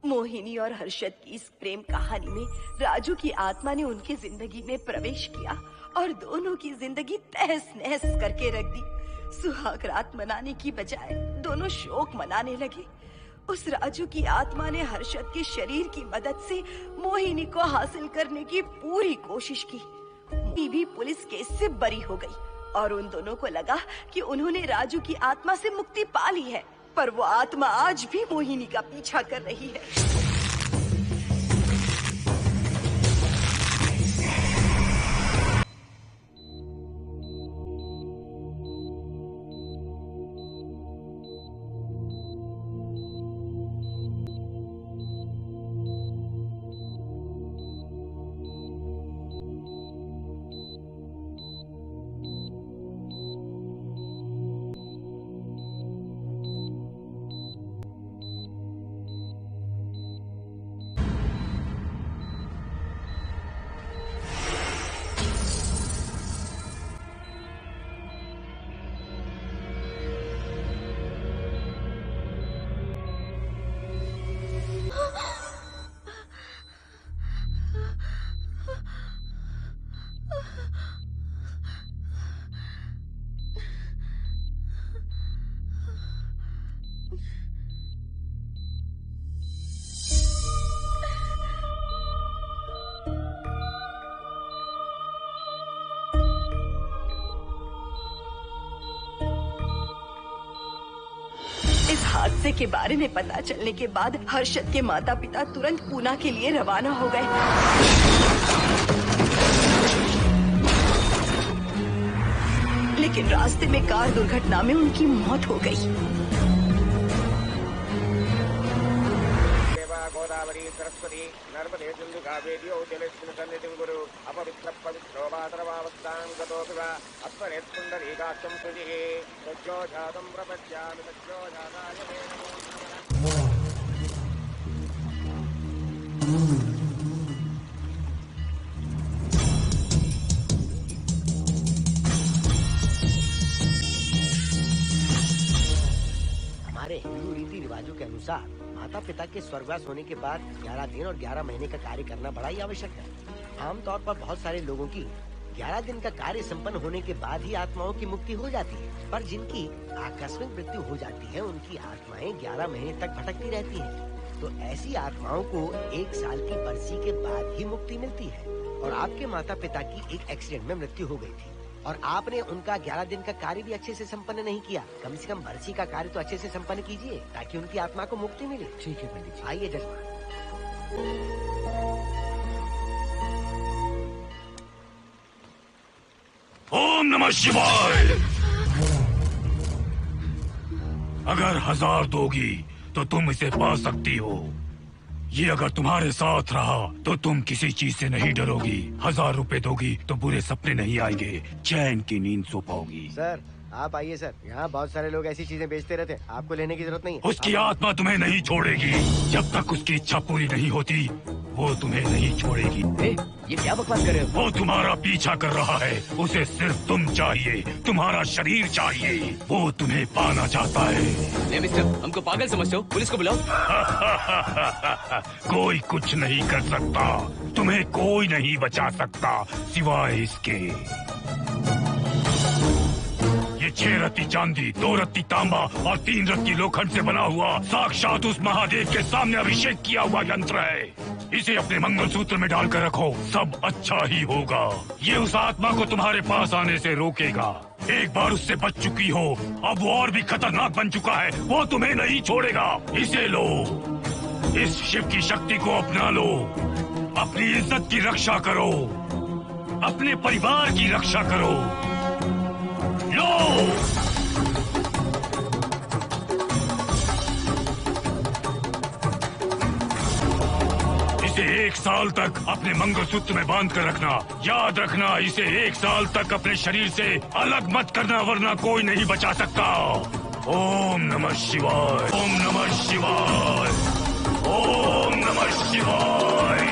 मोहिनी और हर्षद की इस प्रेम कहानी में राजू की आत्मा ने उनकी जिंदगी में प्रवेश किया और दोनों की जिंदगी तहस नहस करके रख दी। सुहाग रात मनाने की बजाय दोनों शोक मनाने लगे। उस राजू की आत्मा ने हर्षद के शरीर की मदद से मोहिनी को हासिल करने की पूरी कोशिश की। मोहिनी भी पुलिस केस से बरी हो गई और उन दोनों को लगा कि उन्होंने राजू की आत्मा से मुक्ति पा ली है, पर वो आत्मा आज भी मोहिनी का पीछा कर रही है। इस हादसे के बारे में पता चलने के बाद हर्षद के माता पिता तुरंत पूना के लिए रवाना हो गए। लेकिन रास्ते में कार दुर्घटना में उनकी मौत हो गई। गोदावरी सरस्वती नर्मदे सिंधु कावेरी जलेस्मिन् सन्निधिं कुरु अपवित्र पवित्रो वातरवावस्थां गतोऽपि वा अस्मरेत् पुण्डरीकाक्षं सुजिः सज्जो जातं प्रपद्यामि सज्जो जाताय मे नमो। हमारे हिंदू रीति रिवाजों के अनुसार माता पिता के स्वर्गवास होने के बाद 11 दिन और 11 महीने का कार्य करना बड़ा ही आवश्यक है। आमतौर पर बहुत सारे लोगों की 11 दिन का कार्य संपन्न होने के बाद ही आत्माओं की मुक्ति हो जाती है, पर जिनकी आकस्मिक मृत्यु हो जाती है उनकी आत्माएं 11 महीने तक भटकती रहती हैं। तो ऐसी आत्माओं को 1 साल की बरसी के बाद ही मुक्ति मिलती है। और आपके माता पिता की एक एक्सीडेंट में मृत्यु हो गई थी और आपने उनका 11 दिन का कार्य भी अच्छे से संपन्न नहीं किया। कम से कम बरसी का कार्य तो अच्छे से संपन्न कीजिए ताकि उनकी आत्मा को मुक्ति मिले। ठीक है पंडित जी। आइए जजमान। ओम नमः शिवाय। अगर 1000 दोगी तो तुम इसे पा सकती हो। ये अगर तुम्हारे साथ रहा तो तुम किसी चीज से नहीं डरोगी। 1000 रुपए दोगी तो बुरे सपने नहीं आएंगे, चैन की नींद सो पाओगी। सर आप आइए सर, यहाँ बहुत सारे लोग ऐसी चीजें बेचते रहते हैं, आपको लेने की जरूरत नहीं है। उसकी आत्मा तुम्हें नहीं छोड़ेगी जब तक उसकी इच्छा पूरी नहीं होती। वो तुम्हें नहीं छोड़ेगी। ये क्या बकवास कर रहे हो? वो तुम्हारा पीछा कर रहा है, उसे सिर्फ तुम चाहिए, तुम्हारा शरीर चाहिए। वो तुम्हें पाना चाहता है। नहीं मिस्टर, हमको पागल समझते हो? पुलिस को बुलाओ। कोई कुछ नहीं कर सकता, तुम्हें कोई नहीं बचा सकता सिवाय इसके। ये 6 रत्ती चांदी, 2 रत्ती तांबा और 3 रत्ती लोखंड से बना हुआ साक्षात उस महादेव के सामने अभिषेक किया हुआ यंत्र है। इसे अपने मंगलसूत्र में डालकर रखो, सब अच्छा ही होगा। ये उस आत्मा को तुम्हारे पास आने से रोकेगा। एक बार उससे बच चुकी हो, अब वो और भी खतरनाक बन चुका है। वो तुम्हें नहीं छोड़ेगा। इसे लो, इस शिव की शक्ति को अपना लो। अपनी इज्जत की रक्षा करो, अपने परिवार की रक्षा करो। लो, इसे 1 साल तक अपने मंगलसूत्र में बांध कर रखना। याद रखना, इसे 1 साल तक अपने शरीर से अलग मत करना, वरना कोई नहीं बचा सकता। ओम नमः शिवाय, ओम नमः शिवाय, ओम नमः शिवाय।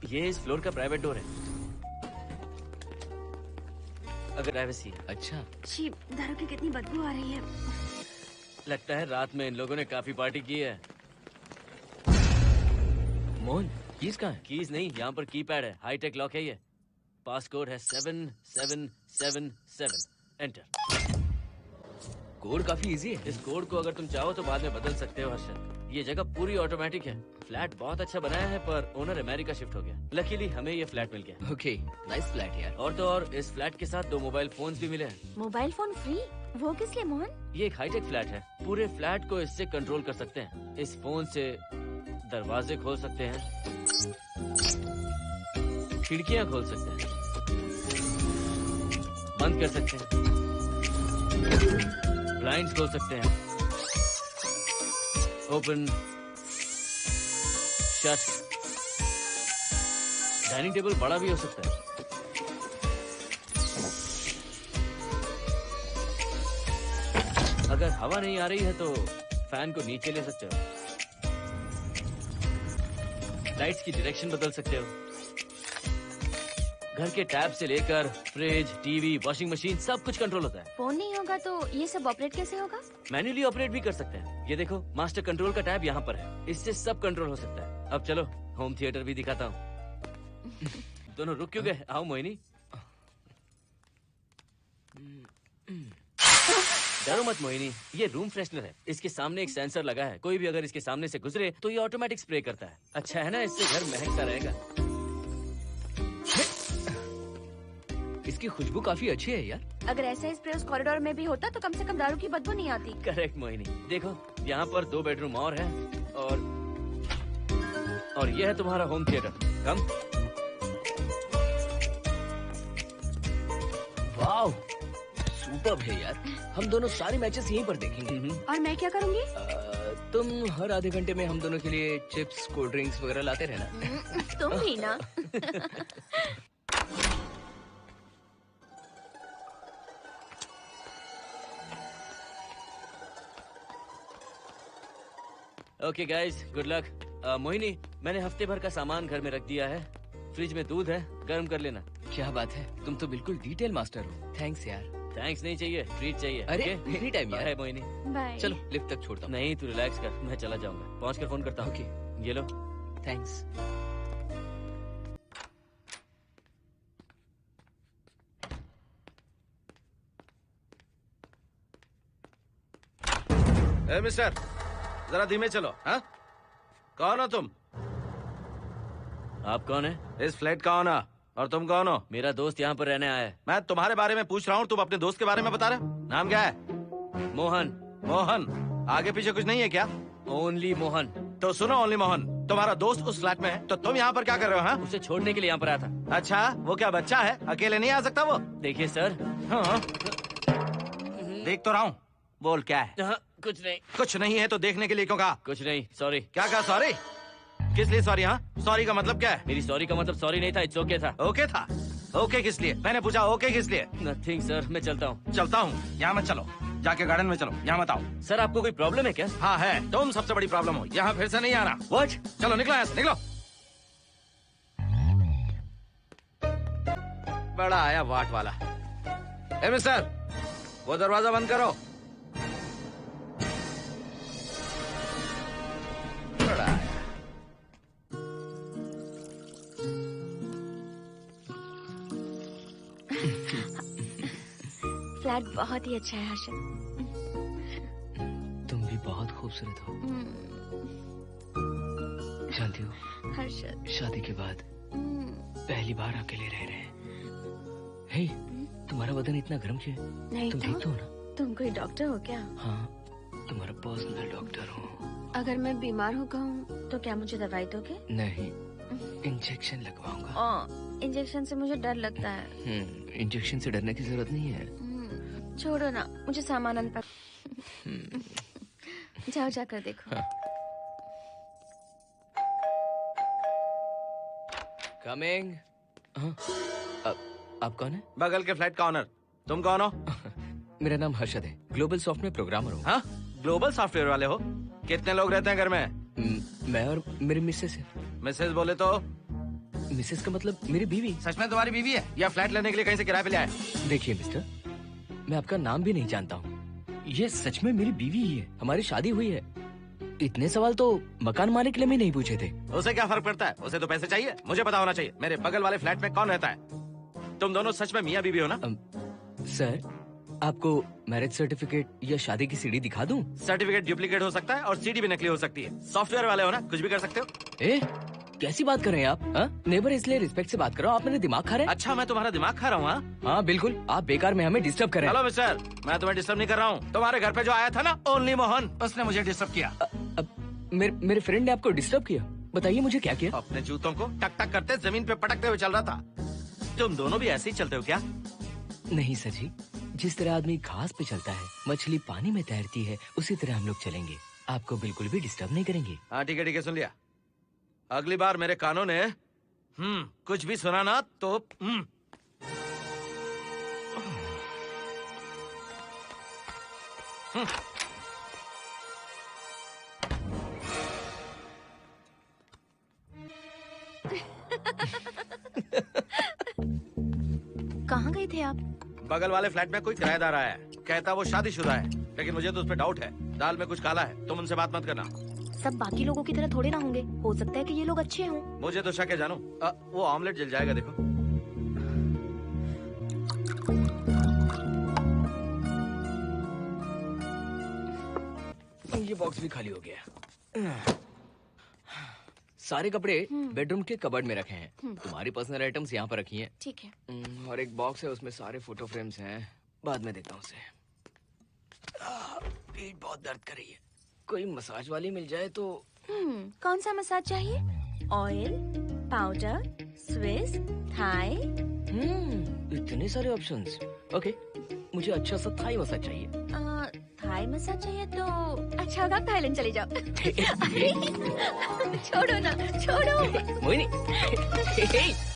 ये इस फ्लोर का प्राइवेट डोर है। अगर प्राइवेसी है। अच्छा, छी, दारू की कितनी बदबू आ रही है। लगता है रात में इन लोगों ने काफी पार्टी की है। मोहन कीज कहाँ है? कीज नहीं, यहाँ पर कीपैड है। हाईटेक लॉक है ये। पासकोड है 7777। एंटर। कोड काफी इजी है। इस कोड को अगर तुम चाहो तो बाद में बदल सकते हो हर्षद। ये जगह पूरी ऑटोमेटिक है। फ्लैट बहुत अच्छा बनाया है पर ओनर अमेरिका शिफ्ट हो गया। लकीली हमें ये फ्लैट मिल गया। ओके, नाइस फ्लैट यार। और तो और इस फ्लैट के साथ 2 मोबाइल फोन्स भी मिले हैं। Mobile phone free? वो किस लिए मोहन? ये एक हाईटेक फ्लैट है। पूरे फ्लैट को इससे कंट्रोल कर सकते हैं। इस फोन से दरवाजे खोल सकते हैं, खिड़कियां खोल सकते हैं, बंद कर सकते हैं, ब्लाइंड्स खोल सकते हैं, ओपन, शट। डाइनिंग टेबल बड़ा भी हो सकता है। अगर हवा नहीं आ रही है तो फैन को नीचे ले सकते हो। लाइट्स की डायरेक्शन बदल सकते हो। घर के टैब से लेकर फ्रिज, टीवी, वॉशिंग मशीन सब कुछ कंट्रोल होता है। फोन नहीं होगा तो ये सब ऑपरेट कैसे होगा? मैन्युअली ऑपरेट भी कर सकते हैं। ये देखो, मास्टर कंट्रोल का टैब यहाँ पर है। इससे सब कंट्रोल हो सकता है। अब चलो होम थिएटर भी दिखाता हूँ। दोनों रुक क्यों गए? आओ मोहिनी। डरो मत मोहिनी, ये रूम फ्रेशनर है। इसके सामने एक सेंसर लगा है। कोई भी अगर इसके सामने से गुजरे तो ये ऑटोमेटिक स्प्रे करता है। अच्छा है ना, इससे घर महकता रहेगा। इसकी खुशबू काफी अच्छी है यार। अगर ऐसा स्प्रे उस कॉरिडोर में भी होता तो कम से कम दारू की बदबू नहीं आती। करेक्ट मोहिनी। देखो यहाँ पर 2 बेडरूम और है और ये है तुम्हारा होम थिएटर। कम। वाओ, सुपर्ब है यार। हम दोनों सारे मैचेस यहीं पर देखेंगे। और मैं क्या करूँगी? तुम हर आधे घंटे में हम दोनों के लिए चिप्स, कोल्ड ड्रिंक्स वगैरह लाते रहना। तुम भी ना। Okay guys, good luck. Mohini, मैंने हफ्ते भर का सामान घर में रख दिया है। फ्रिज में दूध है, गर्म कर लेना। क्या बात है, तुम तो बिल्कुल डिटेल मास्टर हो। थैंक्स यार। थैंक्स नहीं चाहिए, ट्रीट चाहिए। अरे okay? एनी टाइम यार। बाय मोहिनी। बाय। चलो लिफ्ट तक छोड़ता हूँ। नहीं, तू रिलैक्स कर, मैं चला जाऊंगा। पहुंच कर फोन करता हूँ। ओके, ये लो। थैंक्स। ए मिस्टर, जरा धीमे चलो। हाँ, कौन हो तुम? आप कौन है? इस फ्लैट का ओनर। और तुम कौन हो? मेरा दोस्त यहाँ पर रहने आया है। मैं तुम्हारे बारे में पूछ रहा हूँ, तुम अपने दोस्त के बारे में बता रहे हो। नाम क्या है? मोहन। मोहन? आगे पीछे कुछ नहीं है क्या? ओनली मोहन। तो सुनो ओनली मोहन, तुम्हारा दोस्त उस फ्लैट में है तो तुम यहाँ पर क्या कर रहे हो? हाँ, उसे छोड़ने के लिए यहाँ पर आया था। अच्छा, वो क्या बच्चा है? अकेले नहीं आ सकता वो? देखिए सर। हाँ, देख तो रहा हूँ। बोल क्या है? हाँ, कुछ नहीं। कुछ नहीं है तो देखने के लिए क्यों कहा? कुछ नहीं, सॉरी। क्या कहा? सॉरी? किस लिए सॉरी? हाँ, सॉरी का मतलब क्या है? मेरी सॉरी का मतलब सॉरी नहीं था, इट्स ओके था। ओके था? ओके किस लिए? मैंने पूछा ओके किस लिए? नथिंग सर, मैं चलता हूँ। चलता हूँ? यहाँ मत चलो, जाके गार्डन में चलो। यहाँ मत आओ। सर आपको कोई प्रॉब्लम है क्या? हाँ है, तुम सबसे बड़ी प्रॉब्लम हो। यहाँ फिर से नहीं आना। व्हाट? चलो निकलो यहाँ से, निकलो। बड़ा आया वाट वाला। ए मिस्टर, वो दरवाजा बंद करो। बड़ा आया। फ्लैट बहुत ही अच्छा है हर्षद। तुम भी बहुत खूबसूरत हो। जानती हो, हर्षद। शादी के बाद पहली बार अकेले रह रहे हैं। हे, तुम्हारा बदन इतना गर्म क्यों है? नहीं तुम तो? ठीक तो हो ना? तुम कोई डॉक्टर हो क्या? हाँ, तुम्हारा पर्सनल डॉक्टर हूँ। अगर मैं बीमार हो गई तो क्या मुझे दवाई दोगे? नहीं, इंजेक्शन लगवाऊंगा। इंजेक्शन से मुझे डर लगता है। इंजेक्शन से डरने की जरूरत नहीं है। छोड़ो ना, मुझे सामान अनपैक। जाओ जाकर देखो। हाँ। कमिंग। आप कौन है? बगल के फ्लैट का ऑनर। तुम कौन हो? मेरा नाम हर्षद है, ग्लोबल सॉफ्टवेयर प्रोग्रामर हूँ। हाँ, ग्लोबल सॉफ्टवेयर वाले हो? कितने लोग रहते हैं घर में? मैं और मेरी मिसेस है। मिसेज बोले तो मिसेस का मतलब मेरी बीवी। सच में तुम्हारी बीवी है या फ्लैट लेने के लिए कहीं से किराए पे ले आए? देखिए मिस्टर, मैं आपका नाम भी नहीं जानता हूँ। ये सच में मेरी बीवी ही है, हमारी शादी हुई है। इतने सवाल तो मकान मालिक ने भी नहीं पूछे थे। उसे क्या फर्क पड़ता है? उसे तो पैसे चाहिए, मुझे पता होना चाहिए। मेरे बगल वाले फ्लैट में कौन रहता है? तुम दोनों सच में मियाँ बीवी हो ना? सर, आपको मैरिज सर्टिफिकेट या शादी की सीडी दिखा दूं? सर्टिफिकेट डुप्लीकेट हो सकता है और सीडी भी नकली हो सकती है। सॉफ्टवेयर वाले हो ना, कुछ भी कर सकते हो। ए, कैसी बात कर रहे हैं आप? नेबर, इसलिए रिस्पेक्ट से बात कर रहा हूँ। आप मेरे दिमाग खा रहे हैं? अच्छा, मैं तुम्हारा दिमाग खा रहा हूँ? हाँ बिल्कुल, आप बेकार में हमें डिस्टर्ब कर रहे हैं। हेलो मिस्टर, मैं तुम्हें डिस्टर्ब नहीं कर रहा हूँ। तुम्हारे घर पे जो आया था ना, ओनली मोहन, उसने मुझे डिस्टर्ब किया। मेरे फ्रेंड ने आपको डिस्टर्ब किया? बताइए मुझे क्या किया? अपने जूतों को टक टक करते जमीन पे पटकते हुए चल रहा था। तुम दोनों भी ऐसे ही चलते हो क्या? नहीं सर जी, जिस तरह आदमी घास पे चलता है, मछली पानी में तैरती है, उसी तरह हम लोग चलेंगे। आपको बिल्कुल भी डिस्टर्ब नहीं करेंगे। हाँ ठीक है, सुन लिया। अगली बार मेरे कानों ने कुछ भी सुना ना तो कहाँ गए थे आप? बगल वाले फ्लैट में कोई किराएदार आया है, कहता वो शादीशुदा है, लेकिन मुझे तो उस पर डाउट है। दाल में कुछ काला है, तुम उनसे बात मत करना। सब बाकी लोगों की तरह थोड़े ना होंगे, हो सकता है कि ये लोग अच्छे हों। मुझे तो शक है जानू। वो ऑमलेट जल जाएगा, देखो। ये बॉक्स भी खाली हो गया। सारे कपड़े बेडरूम के कबर्ड में रखे हैं। तुम्हारी पर्सनल आइटम्स यहाँ पर रखी हैं। ठीक है। और एक बॉक्स है, उसमें सारे फोटो फ्रेम्स हैं। बाद में देखता हूँ उसे। पीठ बहुत दर्द कर रही है, कोई मसाज वाली मिल जाए तो। कौन सा मसाज चाहिए? Oil, powder, Swiss, Thai? इतने सारे ऑप्शंस। ओके, मुझे अच्छा सा थाई मसाज चाहिए। थाई मसाज चाहिए तो अच्छा होगा थाईलैंड चले जाओ। अरे छोड़ो ना, छोड़ो। मोहिनी